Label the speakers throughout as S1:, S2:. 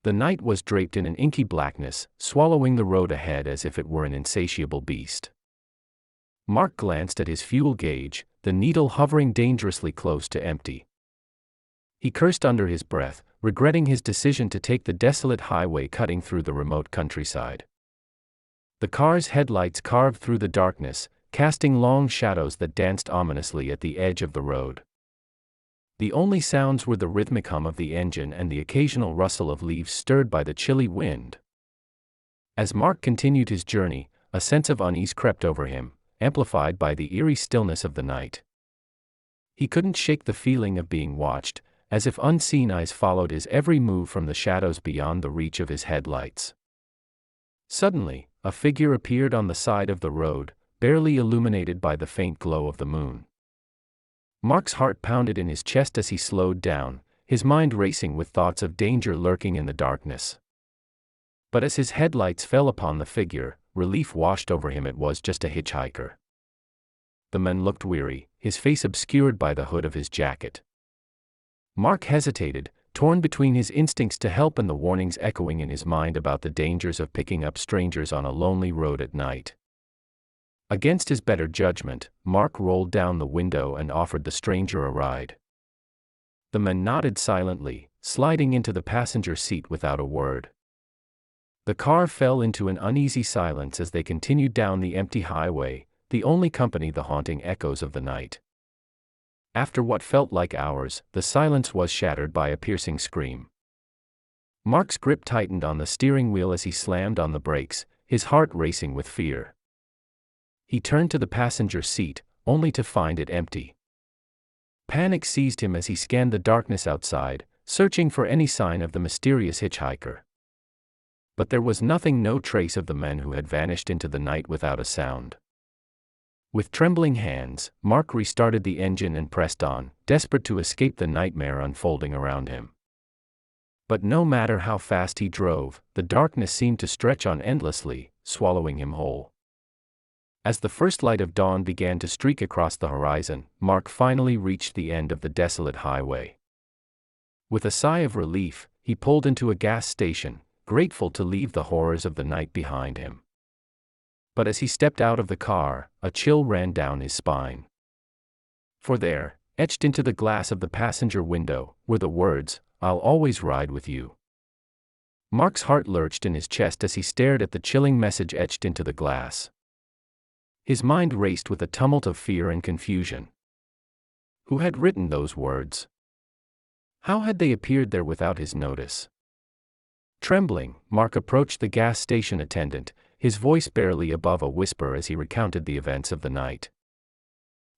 S1: The night was draped in an inky blackness, swallowing the road ahead as if it were an insatiable beast. Mark glanced at his fuel gauge, the needle hovering dangerously close to empty. He cursed under his breath, regretting his decision to take the desolate highway cutting through the remote countryside. The car's headlights carved through the darkness, casting long shadows that danced ominously at the edge of the road. The only sounds were the rhythmic hum of the engine and the occasional rustle of leaves stirred by the chilly wind. As Mark continued his journey, a sense of unease crept over him, amplified by the eerie stillness of the night. He couldn't shake the feeling of being watched, as if unseen eyes followed his every move from the shadows beyond the reach of his headlights. Suddenly, a figure appeared on the side of the road, barely illuminated by the faint glow of the moon. Mark's heart pounded in his chest as he slowed down, his mind racing with thoughts of danger lurking in the darkness. But as his headlights fell upon the figure, relief washed over him. It was just a hitchhiker. The man looked weary, his face obscured by the hood of his jacket. Mark hesitated, torn between his instincts to help and the warnings echoing in his mind about the dangers of picking up strangers on a lonely road at night. Against his better judgment, Mark rolled down the window and offered the stranger a ride. The man nodded silently, sliding into the passenger seat without a word. The car fell into an uneasy silence as they continued down the empty highway, the only company the haunting echoes of the night. After what felt like hours, the silence was shattered by a piercing scream. Mark's grip tightened on the steering wheel as he slammed on the brakes, his heart racing with fear. He turned to the passenger seat, only to find it empty. Panic seized him as he scanned the darkness outside, searching for any sign of the mysterious hitchhiker. But there was nothing, no trace of the man who had vanished into the night without a sound. With trembling hands, Mark restarted the engine and pressed on, desperate to escape the nightmare unfolding around him. But no matter how fast he drove, the darkness seemed to stretch on endlessly, swallowing him whole. As the first light of dawn began to streak across the horizon, Mark finally reached the end of the desolate highway. With a sigh of relief, he pulled into a gas station, grateful to leave the horrors of the night behind him. But as he stepped out of the car, a chill ran down his spine. For there, etched into the glass of the passenger window, were the words, "I'll always ride with you." Mark's heart lurched in his chest as he stared at the chilling message etched into the glass. His mind raced with a tumult of fear and confusion. Who had written those words? How had they appeared there without his notice? Trembling, Mark approached the gas station attendant, his voice barely above a whisper as he recounted the events of the night.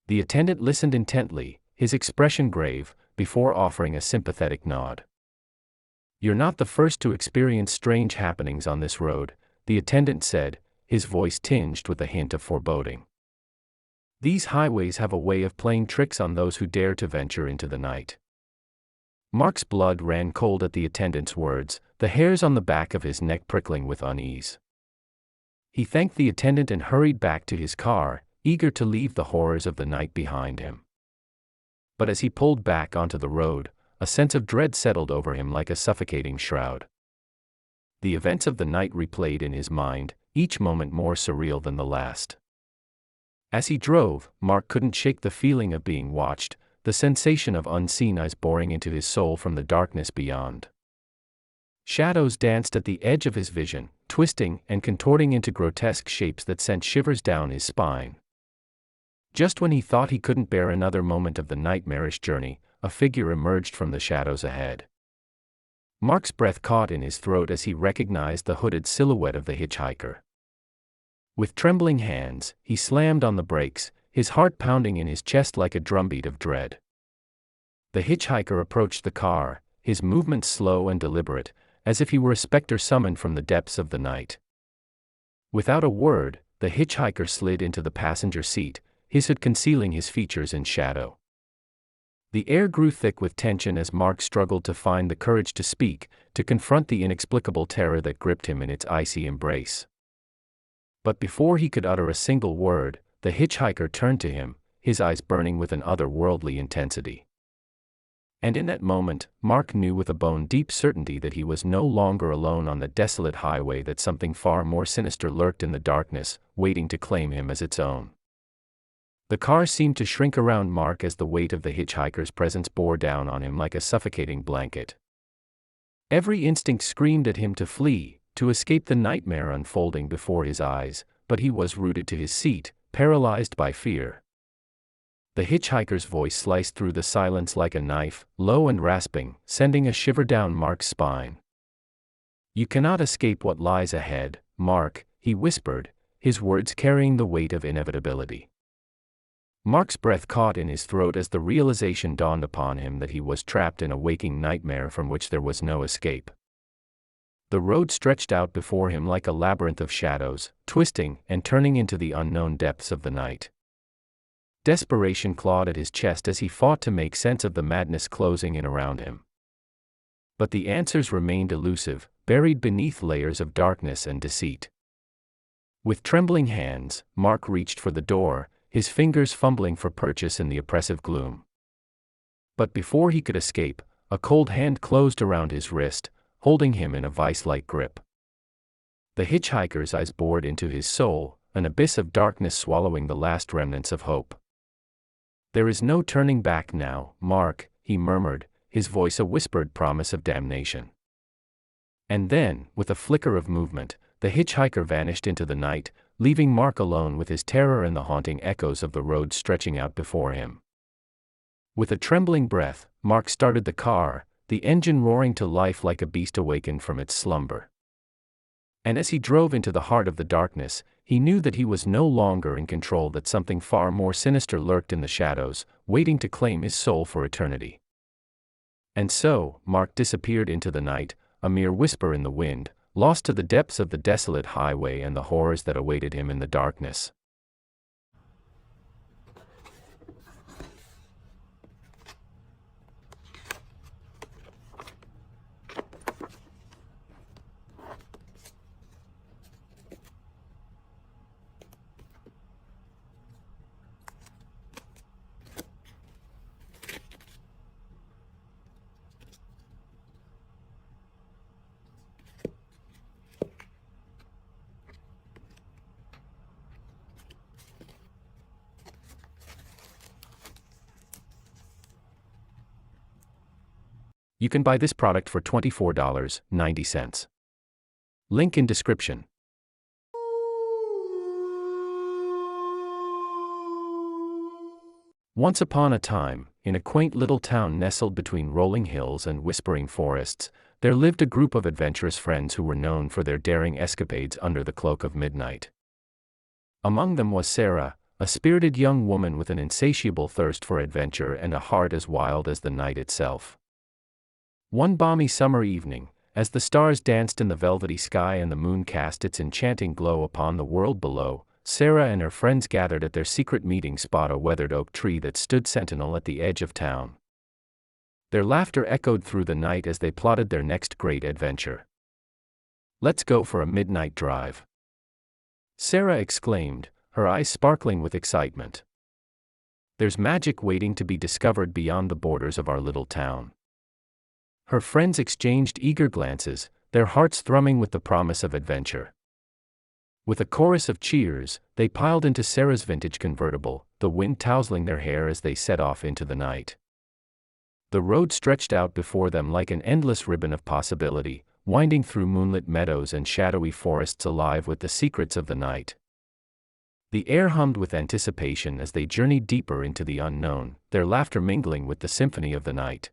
S1: The attendant listened intently, his expression grave, before offering a sympathetic nod. "You're not the first to experience strange happenings on this road," the attendant said, his voice tinged with a hint of foreboding. "These highways have a way of playing tricks on those who dare to venture into the night." Mark's blood ran cold at the attendant's words, the hairs on the back of his neck prickling with unease. He thanked the attendant and hurried back to his car, eager to leave the horrors of the night behind him. But as he pulled back onto the road, a sense of dread settled over him like a suffocating shroud. The events of the night replayed in his mind, each moment more surreal than the last. As he drove, Mark couldn't shake the feeling of being watched, the sensation of unseen eyes boring into his soul from the darkness beyond. Shadows danced at the edge of his vision, twisting and contorting into grotesque shapes that sent shivers down his spine. Just when he thought he couldn't bear another moment of the nightmarish journey, a figure emerged from the shadows ahead. Mark's breath caught in his throat as he recognized the hooded silhouette of the hitchhiker. With trembling hands, he slammed on the brakes, his heart pounding in his chest like a drumbeat of dread. The hitchhiker approached the car, his movements slow and deliberate, as if he were a specter summoned from the depths of the night. Without a word, the hitchhiker slid into the passenger seat, his hood concealing his features in shadow. The air grew thick with tension as Mark struggled to find the courage to speak, to confront the inexplicable terror that gripped him in its icy embrace. But before he could utter a single word, the hitchhiker turned to him, his eyes burning with an otherworldly intensity. And in that moment, Mark knew with a bone-deep certainty that he was no longer alone on the desolate highway, that something far more sinister lurked in the darkness, waiting to claim him as its own. The car seemed to shrink around Mark as the weight of the hitchhiker's presence bore down on him like a suffocating blanket. Every instinct screamed at him to flee, to escape the nightmare unfolding before his eyes, but he was rooted to his seat, paralyzed by fear. The hitchhiker's voice sliced through the silence like a knife, low and rasping, sending a shiver down Mark's spine. "You cannot escape what lies ahead, Mark," he whispered, his words carrying the weight of inevitability. Mark's breath caught in his throat as the realization dawned upon him that he was trapped in a waking nightmare from which there was no escape. The road stretched out before him like a labyrinth of shadows, twisting and turning into the unknown depths of the night. Desperation clawed at his chest as he fought to make sense of the madness closing in around him. But the answers remained elusive, buried beneath layers of darkness and deceit. With trembling hands, Mark reached for the door, his fingers fumbling for purchase in the oppressive gloom. But before he could escape, a cold hand closed around his wrist, holding him in a vice-like grip. The hitchhiker's eyes bored into his soul, an abyss of darkness swallowing the last remnants of hope. "There is no turning back now, Mark," he murmured, his voice a whispered promise of damnation. And then, with a flicker of movement, the hitchhiker vanished into the night, leaving Mark alone with his terror and the haunting echoes of the road stretching out before him. With a trembling breath, Mark started the car, the engine roaring to life like a beast awakened from its slumber. And as he drove into the heart of the darkness, he knew that he was no longer in control, that something far more sinister lurked in the shadows, waiting to claim his soul for eternity. And so, Mark disappeared into the night, a mere whisper in the wind, lost to the depths of the desolate highway and the horrors that awaited him in the darkness. You can buy this product for $24.90. Link in description. Once upon a time, in a quaint little town nestled between rolling hills and whispering forests, there lived a group of adventurous friends who were known for their daring escapades under the cloak of midnight. Among them was Sarah, a spirited young woman with an insatiable thirst for adventure and a heart as wild as the night itself. One balmy summer evening, as the stars danced in the velvety sky and the moon cast its enchanting glow upon the world below, Sarah and her friends gathered at their secret meeting spot, a weathered oak tree that stood sentinel at the edge of town. Their laughter echoed through the night as they plotted their next great adventure. "Let's go for a midnight drive," Sarah exclaimed, her eyes sparkling with excitement. "There's magic waiting to be discovered beyond the borders of our little town." Her friends exchanged eager glances, their hearts thrumming with the promise of adventure. With a chorus of cheers, they piled into Sarah's vintage convertible, the wind tousling their hair as they set off into the night. The road stretched out before them like an endless ribbon of possibility, winding through moonlit meadows and shadowy forests alive with the secrets of the night. The air hummed with anticipation as they journeyed deeper into the unknown, their laughter mingling with the symphony of the night.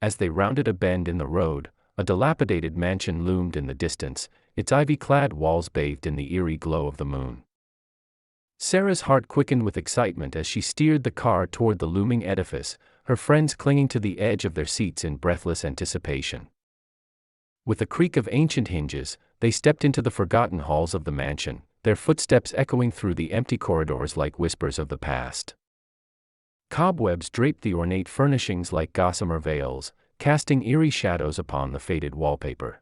S1: As they rounded a bend in the road, a dilapidated mansion loomed in the distance, its ivy-clad walls bathed in the eerie glow of the moon. Sarah's heart quickened with excitement as she steered the car toward the looming edifice, her friends clinging to the edge of their seats in breathless anticipation. With a creak of ancient hinges, they stepped into the forgotten halls of the mansion, their footsteps echoing through the empty corridors like whispers of the past. Cobwebs draped the ornate furnishings like gossamer veils, casting eerie shadows upon the faded wallpaper.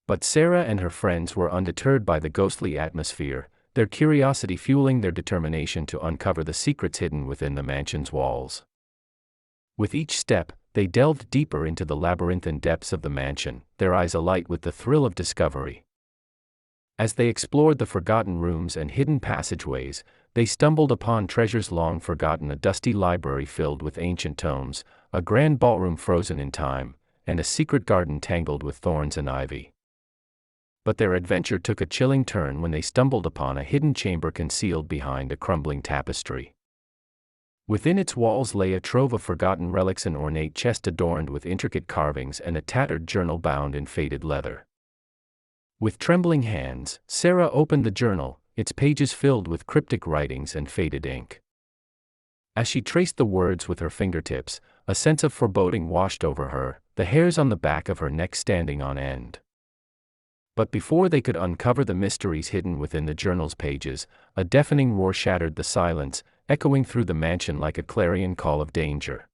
S1: But Sarah and her friends were undeterred by the ghostly atmosphere, their curiosity fueling their determination to uncover the secrets hidden within the mansion's walls. With each step, they delved deeper into the labyrinthine depths of the mansion, their eyes alight with the thrill of discovery. As they explored the forgotten rooms and hidden passageways, they stumbled upon treasures long forgotten: a dusty library filled with ancient tomes, a grand ballroom frozen in time, and a secret garden tangled with thorns and ivy. But their adventure took a chilling turn when they stumbled upon a hidden chamber concealed behind a crumbling tapestry. Within its walls lay a trove of forgotten relics, an ornate chest adorned with intricate carvings and a tattered journal bound in faded leather. With trembling hands, Sarah opened the journal, its pages filled with cryptic writings and faded ink. As she traced the words with her fingertips, a sense of foreboding washed over her, the hairs on the back of her neck standing on end. But before they could uncover the mysteries hidden within the journal's pages, a deafening roar shattered the silence, echoing through the mansion like a clarion call of danger.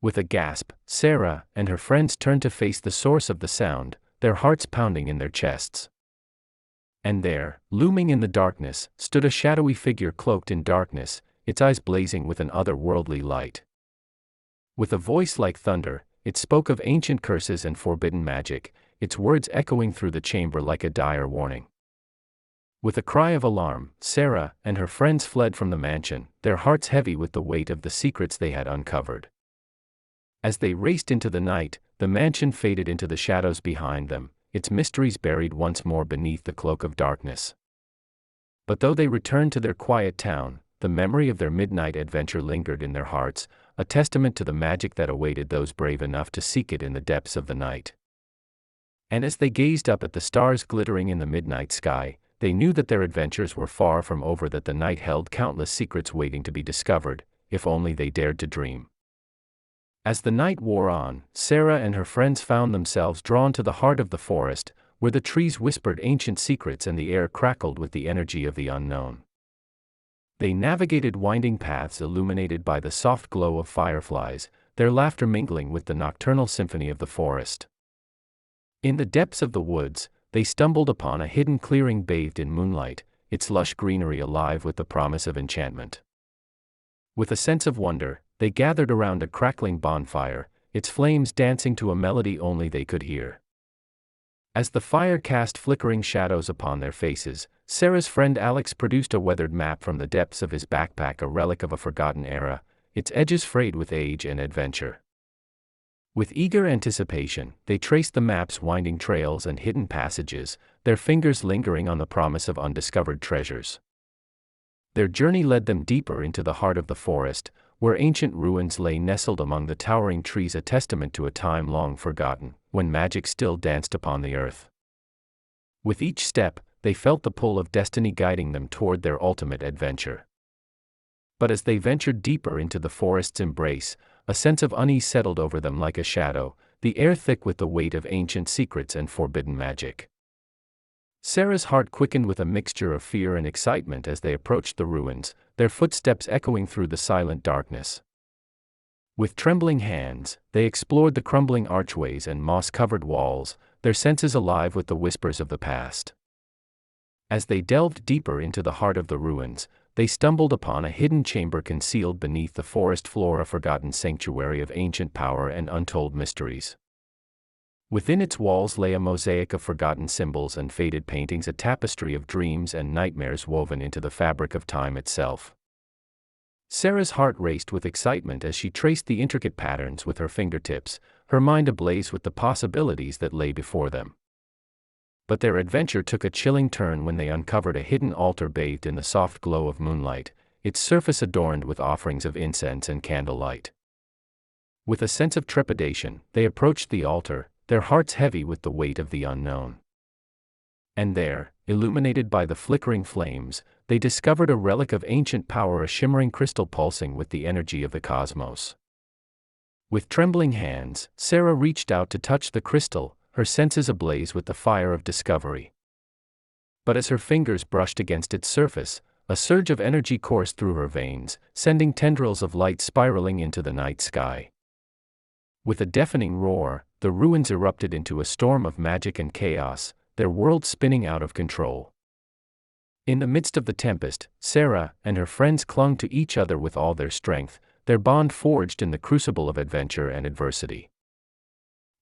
S1: With a gasp, Sarah and her friends turned to face the source of the sound, their hearts pounding in their chests. And there, looming in the darkness, stood a shadowy figure cloaked in darkness, its eyes blazing with an otherworldly light. With a voice like thunder, it spoke of ancient curses and forbidden magic, its words echoing through the chamber like a dire warning. With a cry of alarm, Sarah and her friends fled from the mansion, their hearts heavy with the weight of the secrets they had uncovered. As they raced into the night, the mansion faded into the shadows behind them, its mysteries buried once more beneath the cloak of darkness. But though they returned to their quiet town, the memory of their midnight adventure lingered in their hearts, a testament to the magic that awaited those brave enough to seek it in the depths of the night. And as they gazed up at the stars glittering in the midnight sky, they knew that their adventures were far from over, that the night held countless secrets waiting to be discovered, if only they dared to dream. As the night wore on, Sarah and her friends found themselves drawn to the heart of the forest, where the trees whispered ancient secrets and the air crackled with the energy of the unknown. They navigated winding paths illuminated by the soft glow of fireflies, their laughter mingling with the nocturnal symphony of the forest. In the depths of the woods, they stumbled upon a hidden clearing bathed in moonlight, its lush greenery alive with the promise of enchantment. With a sense of wonder, they gathered around a crackling bonfire, its flames dancing to a melody only they could hear. As the fire cast flickering shadows upon their faces, Sarah's friend Alex produced a weathered map from the depths of his backpack, a relic of a forgotten era, its edges frayed with age and adventure. With eager anticipation, they traced the map's winding trails and hidden passages, their fingers lingering on the promise of undiscovered treasures. Their journey led them deeper into the heart of the forest, where ancient ruins lay nestled among the towering trees, a testament to a time long forgotten, when magic still danced upon the earth. With each step, they felt the pull of destiny guiding them toward their ultimate adventure. But as they ventured deeper into the forest's embrace, a sense of unease settled over them like a shadow, the air thick with the weight of ancient secrets and forbidden magic. Sarah's heart quickened with a mixture of fear and excitement as they approached the ruins, their footsteps echoing through the silent darkness. With trembling hands, they explored the crumbling archways and moss-covered walls, their senses alive with the whispers of the past. As they delved deeper into the heart of the ruins, they stumbled upon a hidden chamber concealed beneath the forest floor, a forgotten sanctuary of ancient power and untold mysteries. Within its walls lay a mosaic of forgotten symbols and faded paintings, a tapestry of dreams and nightmares woven into the fabric of time itself. Sarah's heart raced with excitement as she traced the intricate patterns with her fingertips, her mind ablaze with the possibilities that lay before them. But their adventure took a chilling turn when they uncovered a hidden altar bathed in the soft glow of moonlight, its surface adorned with offerings of incense and candlelight. With a sense of trepidation, they approached the altar, their hearts heavy with the weight of the unknown. And there, illuminated by the flickering flames, they discovered a relic of ancient power, a shimmering crystal pulsing with the energy of the cosmos. With trembling hands, Sarah reached out to touch the crystal, her senses ablaze with the fire of discovery. But as her fingers brushed against its surface, a surge of energy coursed through her veins, sending tendrils of light spiraling into the night sky. With a deafening roar, the ruins erupted into a storm of magic and chaos, their world spinning out of control. In the midst of the tempest, Sarah and her friends clung to each other with all their strength, their bond forged in the crucible of adventure and adversity.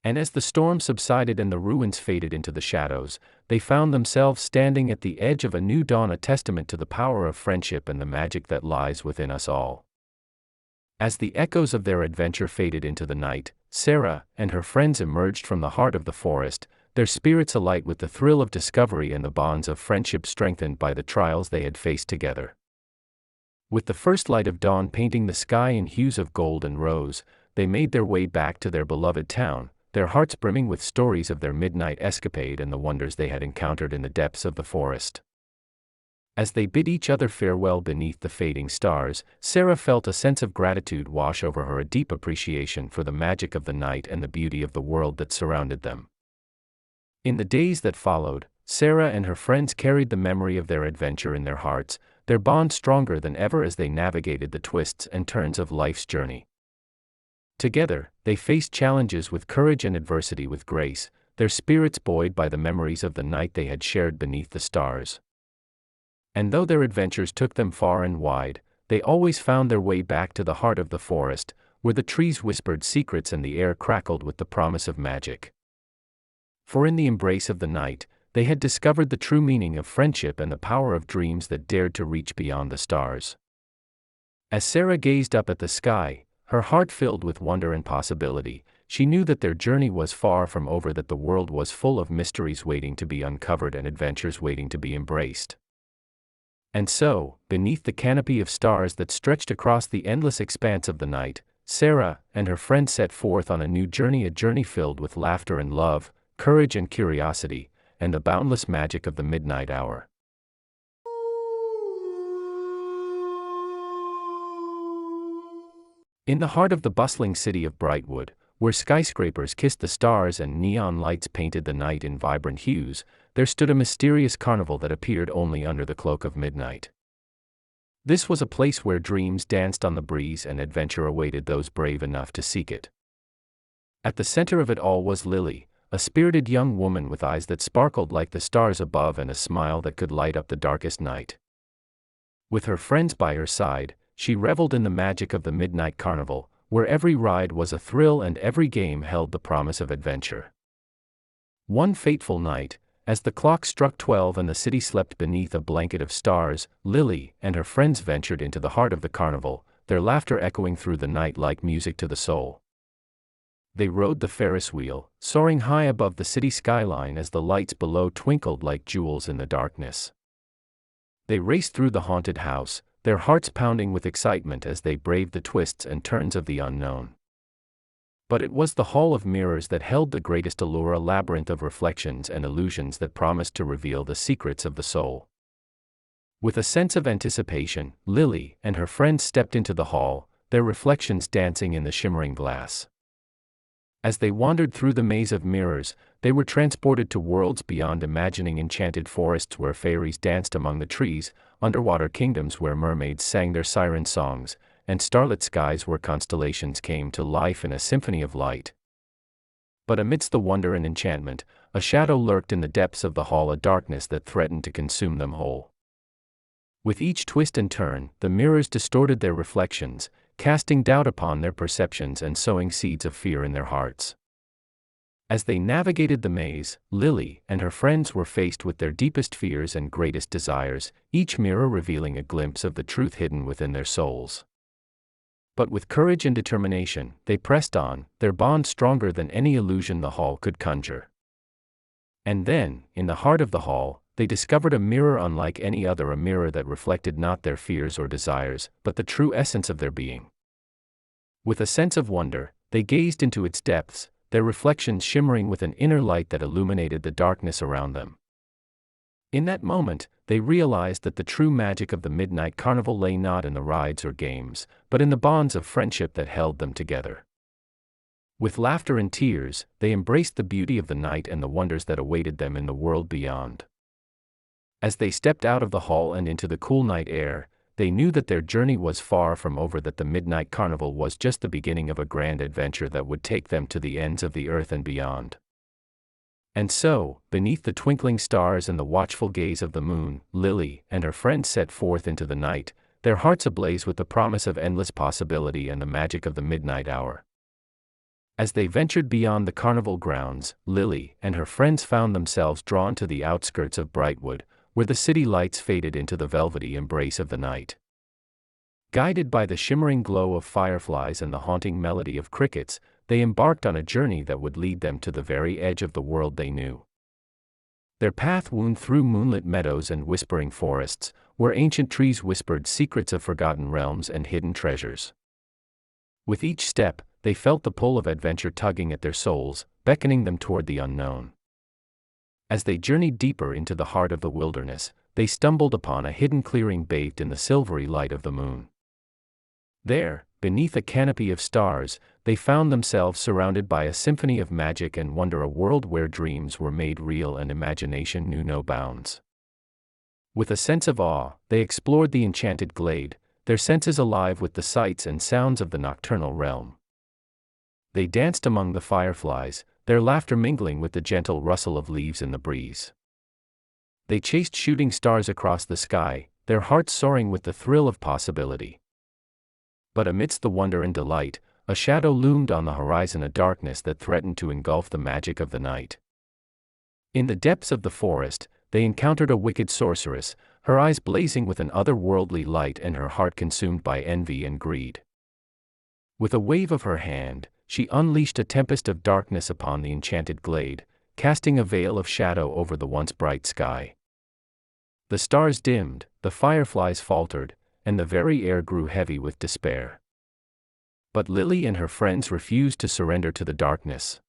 S1: And as the storm subsided and the ruins faded into the shadows, they found themselves standing at the edge of a new dawn, a testament to the power of friendship and the magic that lies within us all. As the echoes of their adventure faded into the night, Sarah and her friends emerged from the heart of the forest, their spirits alight with the thrill of discovery and the bonds of friendship strengthened by the trials they had faced together. With the first light of dawn painting the sky in hues of gold and rose, they made their way back to their beloved town, their hearts brimming with stories of their midnight escapade and the wonders they had encountered in the depths of the forest. As they bid each other farewell beneath the fading stars, Sarah felt a sense of gratitude wash over her, a deep appreciation for the magic of the night and the beauty of the world that surrounded them. In the days that followed, Sarah and her friends carried the memory of their adventure in their hearts, their bond stronger than ever as they navigated the twists and turns of life's journey. Together, they faced challenges with courage and adversity with grace, their spirits buoyed by the memories of the night they had shared beneath the stars. And though their adventures took them far and wide, they always found their way back to the heart of the forest, where the trees whispered secrets and the air crackled with the promise of magic. For in the embrace of the night, they had discovered the true meaning of friendship and the power of dreams that dared to reach beyond the stars. As Sarah gazed up at the sky, her heart filled with wonder and possibility, she knew that their journey was far from over, that the world was full of mysteries waiting to be uncovered and adventures waiting to be embraced. And so, beneath the canopy of stars that stretched across the endless expanse of the night, Sarah and her friend set forth on a new journey, a journey filled with laughter and love, courage and curiosity, and the boundless magic of the midnight hour. In the heart of the bustling city of Brightwood, where skyscrapers kissed the stars and neon lights painted the night in vibrant hues, there stood a mysterious carnival that appeared only under the cloak of midnight. This was a place where dreams danced on the breeze and adventure awaited those brave enough to seek it. At the center of it all was Lily, a spirited young woman with eyes that sparkled like the stars above and a smile that could light up the darkest night. With her friends by her side, she reveled in the magic of the midnight carnival, where every ride was a thrill and every game held the promise of adventure. One fateful night, as the clock struck 12 and the city slept beneath a blanket of stars, Lily and her friends ventured into the heart of the carnival, their laughter echoing through the night like music to the soul. They rode the Ferris wheel, soaring high above the city skyline as the lights below twinkled like jewels in the darkness. They raced through the haunted house, their hearts pounding with excitement as they braved the twists and turns of the unknown. But it was the Hall of Mirrors that held the greatest allure, a labyrinth of reflections and illusions that promised to reveal the secrets of the soul. With a sense of anticipation, Lily and her friends stepped into the hall, their reflections dancing in the shimmering glass. As they wandered through the maze of mirrors, they were transported to worlds beyond imagining, enchanted forests where fairies danced among the trees, underwater kingdoms where mermaids sang their siren songs, and starlit skies where constellations came to life in a symphony of light. But amidst the wonder and enchantment, a shadow lurked in the depths of the hall, a darkness that threatened to consume them whole. With each twist and turn, the mirrors distorted their reflections, casting doubt upon their perceptions and sowing seeds of fear in their hearts. As they navigated the maze, Lily and her friends were faced with their deepest fears and greatest desires, each mirror revealing a glimpse of the truth hidden within their souls. But with courage and determination, they pressed on, their bond stronger than any illusion the hall could conjure. And then, in the heart of the hall, they discovered a mirror unlike any other, a mirror that reflected not their fears or desires, but the true essence of their being. With a sense of wonder, they gazed into its depths, their reflections shimmering with an inner light that illuminated the darkness around them. In that moment, they realized that the true magic of the midnight carnival lay not in the rides or games, but in the bonds of friendship that held them together. With laughter and tears, they embraced the beauty of the night and the wonders that awaited them in the world beyond. As they stepped out of the hall and into the cool night air, they knew that their journey was far from over, that the midnight carnival was just the beginning of a grand adventure that would take them to the ends of the earth and beyond. And so, beneath the twinkling stars and the watchful gaze of the moon, Lily and her friends set forth into the night, their hearts ablaze with the promise of endless possibility and the magic of the midnight hour. As they ventured beyond the carnival grounds, Lily and her friends found themselves drawn to the outskirts of Brightwood, where the city lights faded into the velvety embrace of the night. Guided by the shimmering glow of fireflies and the haunting melody of crickets, they embarked on a journey that would lead them to the very edge of the world they knew. Their path wound through moonlit meadows and whispering forests, where ancient trees whispered secrets of forgotten realms and hidden treasures. With each step, they felt the pull of adventure tugging at their souls, beckoning them toward the unknown. As they journeyed deeper into the heart of the wilderness, they stumbled upon a hidden clearing bathed in the silvery light of the moon. There, beneath a canopy of stars, they found themselves surrounded by a symphony of magic and wonder, a world where dreams were made real and imagination knew no bounds. With a sense of awe, they explored the enchanted glade, their senses alive with the sights and sounds of the nocturnal realm. They danced among the fireflies, their laughter mingling with the gentle rustle of leaves in the breeze. They chased shooting stars across the sky, their hearts soaring with the thrill of possibility. But amidst the wonder and delight, a shadow loomed on the horizon, a darkness that threatened to engulf the magic of the night. In the depths of the forest, they encountered a wicked sorceress, her eyes blazing with an otherworldly light and her heart consumed by envy and greed. With a wave of her hand, she unleashed a tempest of darkness upon the enchanted glade, casting a veil of shadow over the once bright sky. The stars dimmed, the fireflies faltered, and the very air grew heavy with despair. But Lily and her friends refused to surrender to the darkness.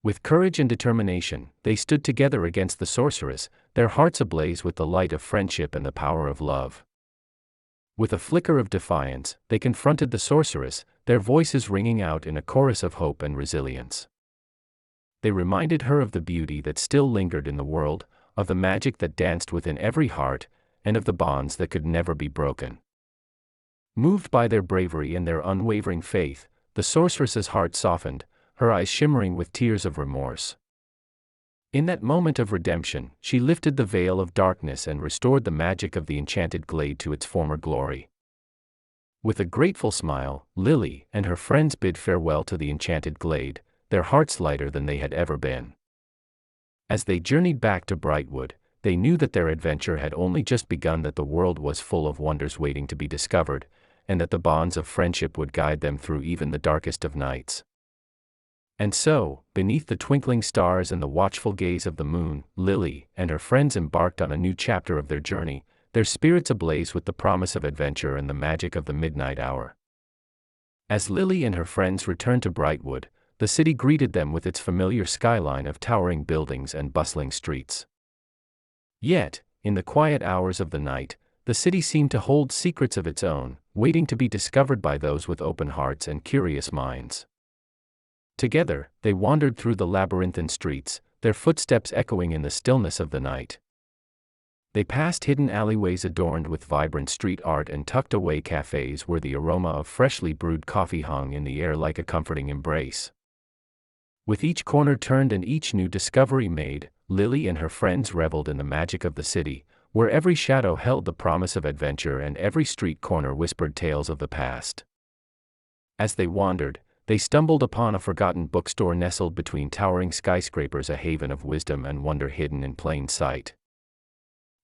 S1: With courage and determination, they stood together against the sorceress, their hearts ablaze with the light of friendship and the power of love. With a flicker of defiance, they confronted the sorceress, their voices ringing out in a chorus of hope and resilience. They reminded her of the beauty that still lingered in the world, of the magic that danced within every heart, and of the bonds that could never be broken. Moved by their bravery and their unwavering faith, the sorceress's heart softened, her eyes shimmering with tears of remorse. In that moment of redemption, she lifted the veil of darkness and restored the magic of the enchanted glade to its former glory. With a grateful smile, Lily and her friends bid farewell to the enchanted glade, their hearts lighter than they had ever been. As they journeyed back to Brightwood, they knew that their adventure had only just begun, that the world was full of wonders waiting to be discovered, and that the bonds of friendship would guide them through even the darkest of nights. And so, beneath the twinkling stars and the watchful gaze of the moon, Lily and her friends embarked on a new chapter of their journey, their spirits ablaze with the promise of adventure and the magic of the midnight hour. As Lily and her friends returned to Brightwood, the city greeted them with its familiar skyline of towering buildings and bustling streets. Yet, in the quiet hours of the night, the city seemed to hold secrets of its own, waiting to be discovered by those with open hearts and curious minds. Together, they wandered through the labyrinthine streets, their footsteps echoing in the stillness of the night. They passed hidden alleyways adorned with vibrant street art and tucked-away cafes where the aroma of freshly brewed coffee hung in the air like a comforting embrace. With each corner turned and each new discovery made, Lily and her friends reveled in the magic of the city, where every shadow held the promise of adventure and every street corner whispered tales of the past. As they wandered, they stumbled upon a forgotten bookstore nestled between towering skyscrapers, a haven of wisdom and wonder hidden in plain sight.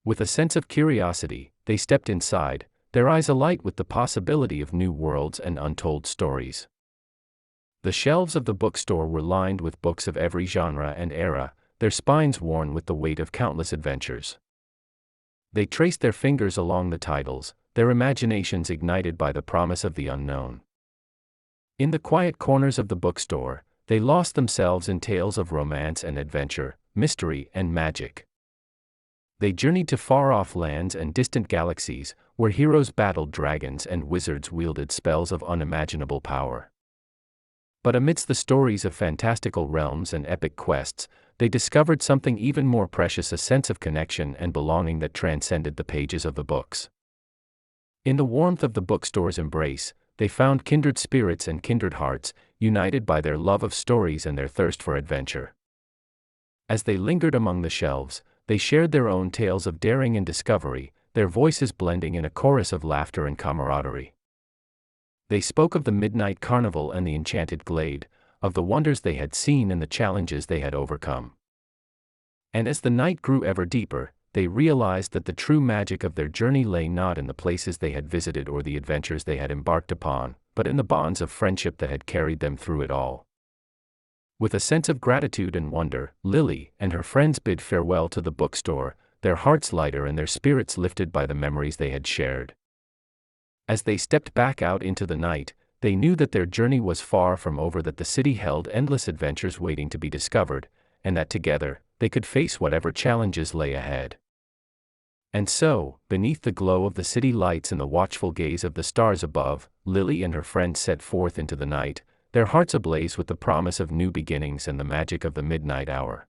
S1: With a sense of curiosity, they stepped inside, their eyes alight with the possibility of new worlds and untold stories. The shelves of the bookstore were lined with books of every genre and era, their spines worn with the weight of countless adventures. They traced their fingers along the titles, their imaginations ignited by the promise of the unknown. In the quiet corners of the bookstore, they lost themselves in tales of romance and adventure, mystery and magic. They journeyed to far-off lands and distant galaxies, where heroes battled dragons and wizards wielded spells of unimaginable power. But amidst the stories of fantastical realms and epic quests, they discovered something even more precious, a sense of connection and belonging that transcended the pages of the books. In the warmth of the bookstore's embrace, they found kindred spirits and kindred hearts, united by their love of stories and their thirst for adventure. As they lingered among the shelves, they shared their own tales of daring and discovery, their voices blending in a chorus of laughter and camaraderie. They spoke of the midnight carnival and the enchanted glade, of the wonders they had seen and the challenges they had overcome. And as the night grew ever deeper, they realized that the true magic of their journey lay not in the places they had visited or the adventures they had embarked upon, but in the bonds of friendship that had carried them through it all. With a sense of gratitude and wonder, Lily and her friends bid farewell to the bookstore, their hearts lighter and their spirits lifted by the memories they had shared. As they stepped back out into the night, they knew that their journey was far from over, that the city held endless adventures waiting to be discovered, and that together, they could face whatever challenges lay ahead. And so, beneath the glow of the city lights and the watchful gaze of the stars above, Lily and her friends set forth into the night, their hearts ablaze with the promise of new beginnings and the magic of the midnight hour.